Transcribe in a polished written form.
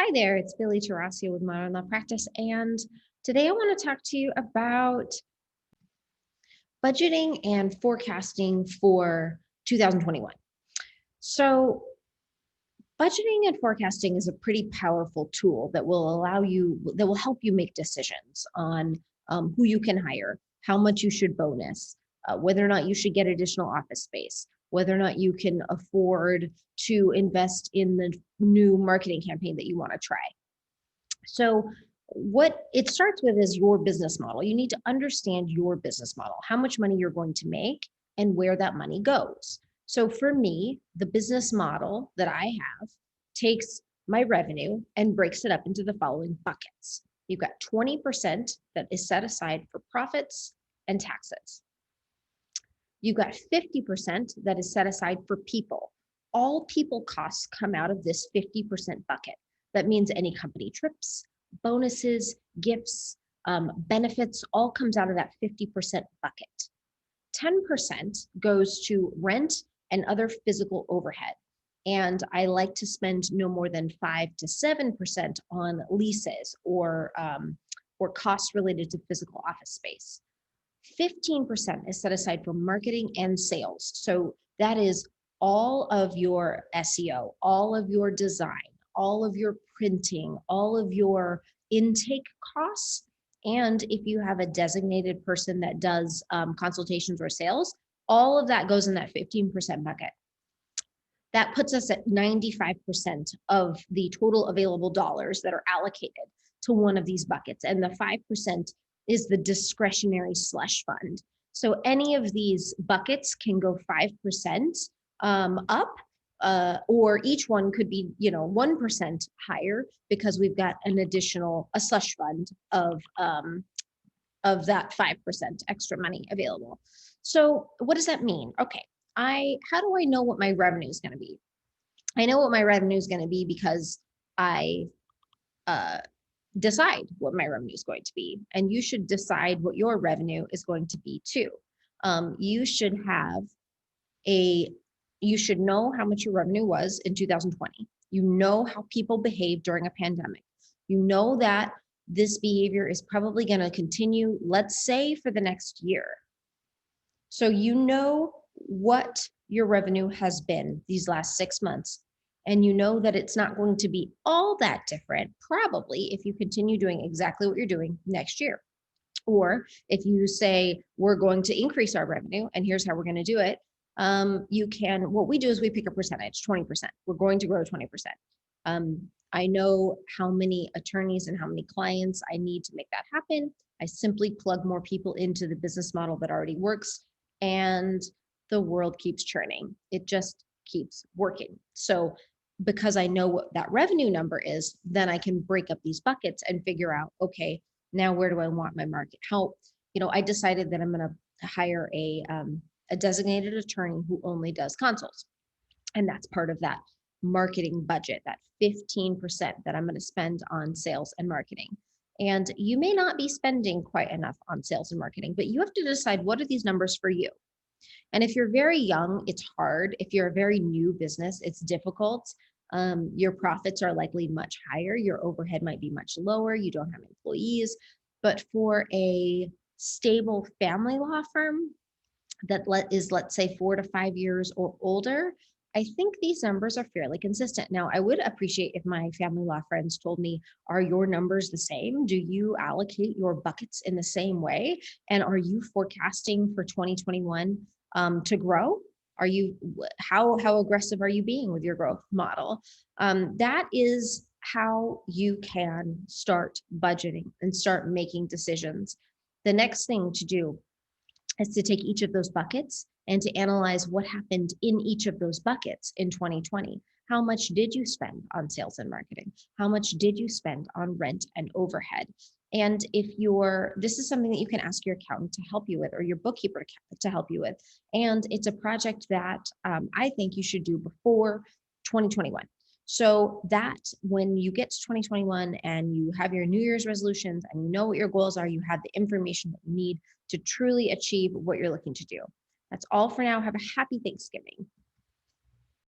Hi there, it's Billy Tarasio with Modern Law Practice, and today I want to talk to you about budgeting and forecasting for 2021. So, budgeting and forecasting is a pretty powerful tool that will help you make decisions on who you can hire, how much you should bonus, whether or not you should get additional office space, whether or not you can afford to invest in the new marketing campaign that you want to try. So, what it starts with is your business model. You need to understand your business model, how much money you're going to make, and where that money goes. So, for me, the business model that I have takes my revenue and breaks it up into the following buckets. You've got 20% that is set aside for profits and taxes. You've got 50% that is set aside for people. All people costs come out of this 50% bucket. That means any company trips, bonuses, gifts, benefits, all comes out of that 50% bucket. 10% goes to rent and other physical overhead. And I like to spend no more than 5 to 7% on leases or costs related to physical office space. 15% is set aside for marketing and sales. So that is all of your SEO, all of your design, all of your printing, all of your intake costs. And if you have a designated person that does consultations or sales, all of that goes in that 15% bucket. That puts us at 95% of the total available dollars that are allocated to one of these buckets. And the 5% is the discretionary slush fund. So any of these buckets can go 5% up, or each one could be, 1% higher because we've got a slush fund of that 5% extra money available. So what does that mean? Okay, how do I know what my revenue is going to be? I know what my revenue is going to be because I decide what my revenue is going to be, and you should decide what your revenue is going to be too. You should know how much your revenue was in 2020. You know how people behave during a pandemic. You know that this behavior is probably going to continue, let's say, for the next year. So you know what your revenue has been these last 6 months, and you know that it's not going to be all that different, probably, if you continue doing exactly what you're doing next year. Or if you say, we're going to increase our revenue, and here's how we're going to do it, what we do is we pick a percentage, 20%. We're going to grow 20%. I know how many attorneys and how many clients I need to make that happen. I simply plug more people into the business model that already works, and the world keeps churning. It just keeps working. So because I know what that revenue number is, then I can break up these buckets and figure out, okay, now where do I want my market? I decided that I'm going to hire a designated attorney who only does consults. And that's part of that marketing budget, that 15% that I'm going to spend on sales and marketing. And you may not be spending quite enough on sales and marketing, but you have to decide, what are these numbers for you? And if you're very young, it's hard. If you're a very new business, it's difficult. Your profits are likely much higher. Your overhead might be much lower. You don't have employees. But for a stable family law firm that is, let's say, 4 to 5 years or older, I think these numbers are fairly consistent. Now, I would appreciate if my family law friends told me, are your numbers the same? Do you allocate your buckets in the same way? And are you forecasting for 2021 to grow? How aggressive are you being with your growth model? That is how you can start budgeting and start making decisions. The next thing to do is to take each of those buckets and to analyze what happened in each of those buckets in 2020. How much did you spend on sales and marketing? How much did you spend on rent and overhead? And this is something that you can ask your accountant to help you with, or your bookkeeper to help you with. And it's a project that I think you should do before 2021. So that when you get to 2021 and you have your New Year's resolutions and you know what your goals are, you have the information that you need to truly achieve what you're looking to do. That's all for now. Have a happy Thanksgiving.